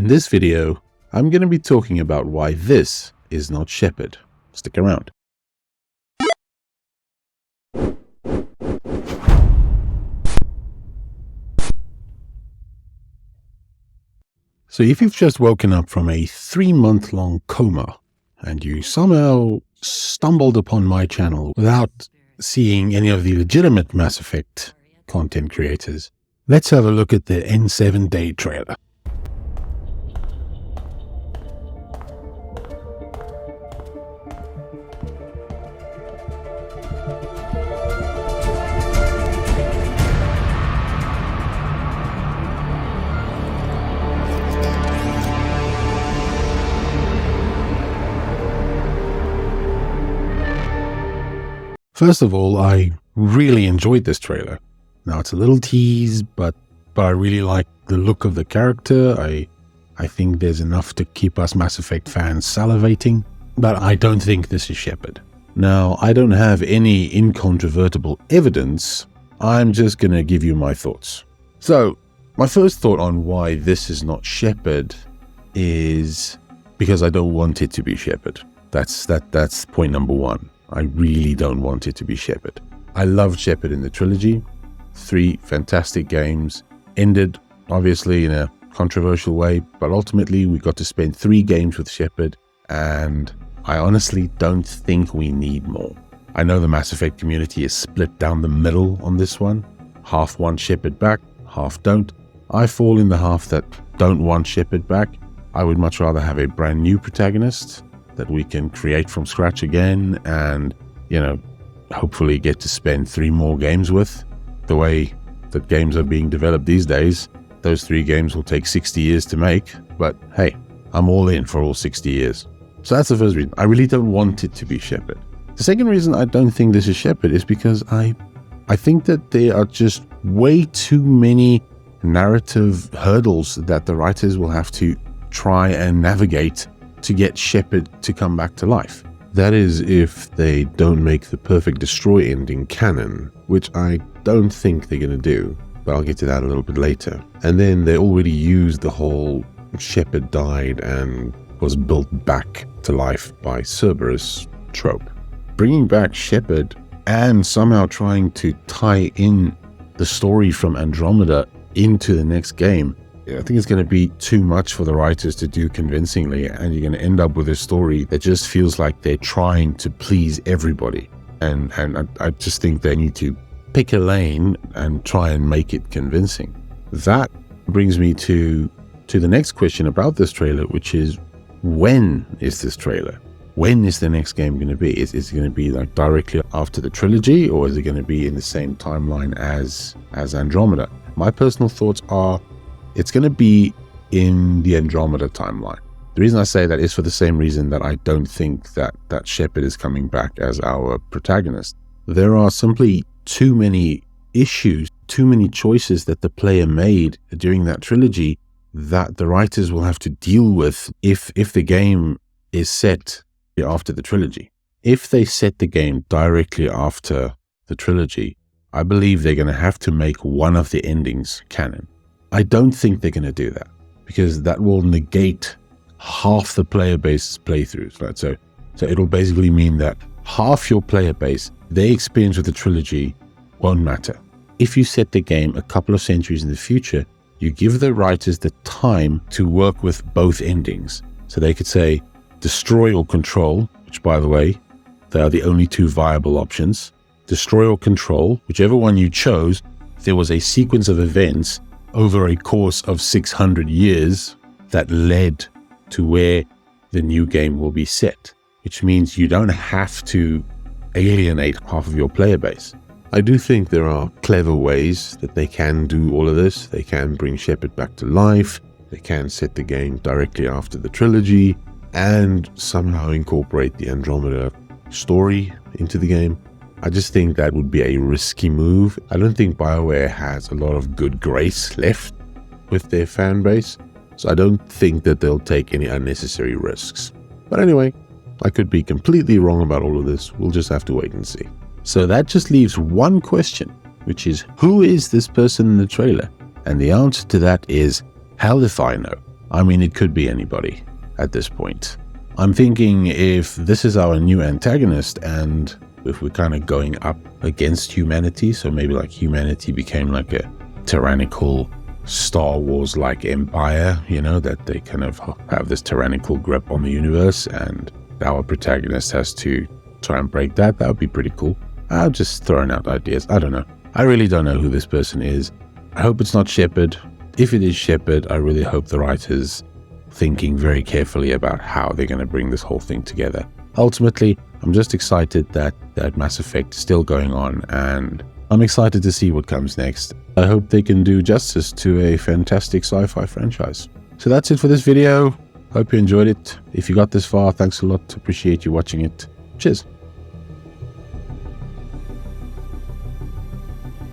In this video, I'm going to be talking about why this is not Shepard. Stick around. So if you've just woken up from a 3-month-long coma and you somehow stumbled upon my channel without seeing any of the legitimate Mass Effect content creators, let's have a look at the N7 Day trailer. First of all, I really enjoyed this trailer. Now, it's a little tease, but I really like the look of the character. I think there's enough to keep us Mass Effect fans salivating, but I don't think this is Shepard. Now, I don't have any incontrovertible evidence. I'm just going to give you my thoughts. So, my first thought on why this is not Shepard is because I don't want it to be Shepard. That's point number one. I really don't want it to be Shepard. I loved Shepard in the trilogy. 3 fantastic games. Ended, obviously, in a controversial way, but ultimately we got to spend 3 games with Shepard, and I honestly don't think we need more. I know the Mass Effect community is split down the middle on this one. Half want Shepard back, half don't. I fall in the half that don't want Shepard back. I would much rather have a brand new protagonist that we can create from scratch again and, hopefully get to spend 3 more games with. The way that games are being developed these days, those 3 games will take 60 years to make, but hey, I'm all in for all 60 years. So that's the first reason. I really don't want it to be Shepard. The second reason I don't think this is Shepard is because I think that there are just way too many narrative hurdles that the writers will have to try and navigate to get Shepard to come back to life. That is, if they don't make the perfect destroy ending canon, which I don't think they're going to do, but I'll get to that a little bit later. And then they already used the whole Shepard died and was built back to life by Cerberus trope. Bringing back Shepard and somehow trying to tie in the story from Andromeda into the next game, I think it's going to be too much for the writers to do convincingly, and you're going to end up with a story that just feels like they're trying to please everybody. And I just think they need to pick a lane and try and make it convincing. That brings me to the next question about this trailer, which is, when is this trailer? When is the next game going to be? Is it going to be like directly after the trilogy, or is it going to be in the same timeline as Andromeda? My personal thoughts are, it's going to be in the Andromeda timeline. The reason I say that is for the same reason that I don't think that Shepard is coming back as our protagonist. There are simply too many issues, too many choices that the player made during that trilogy that the writers will have to deal with if the game is set after the trilogy. If they set the game directly after the trilogy, I believe they're going to have to make one of the endings canon. I don't think they're going to do that, because that will negate half the player base's playthroughs, right? So it'll basically mean that half your player base, their experience with the trilogy won't matter. If you set the game a couple of centuries in the future, you give the writers the time to work with both endings. So they could say destroy or control, which, by the way, they are the only 2 viable options. Destroy or control, whichever one you chose, there was a sequence of events over a course of 600 years that led to where the new game will be set, which means you don't have to alienate half of your player base. I do think there are clever ways that they can do all of this. They can bring Shepard back to life, they can set the game directly after the trilogy, and somehow incorporate the Andromeda story into the game. I just think that would be a risky move. I don't think BioWare has a lot of good grace left with their fan base, so I don't think that they'll take any unnecessary risks. But anyway, I could be completely wrong about all of this. We'll just have to wait and see. So that just leaves one question, which is, who is this person in the trailer? And the answer to that is, hell if I know. I mean, it could be anybody at this point. I'm thinking if this is our new antagonist and if we're kind of going up against humanity, so maybe like humanity became like a tyrannical Star Wars-like empire, you know, that they kind of have this tyrannical grip on the universe and our protagonist has to try and break that. That would be pretty cool. I'm just throwing out ideas. I don't know. I really don't know who this person is. I hope it's not Shepard. If it is Shepard, I really hope the writer's thinking very carefully about how they're going to bring this whole thing together. Ultimately, I'm just excited that Mass Effect is still going on, and I'm excited to see what comes next. I hope they can do justice to a fantastic sci-fi franchise. So that's it for this video. Hope you enjoyed it. If you got this far, thanks a lot. Appreciate you watching it. Cheers.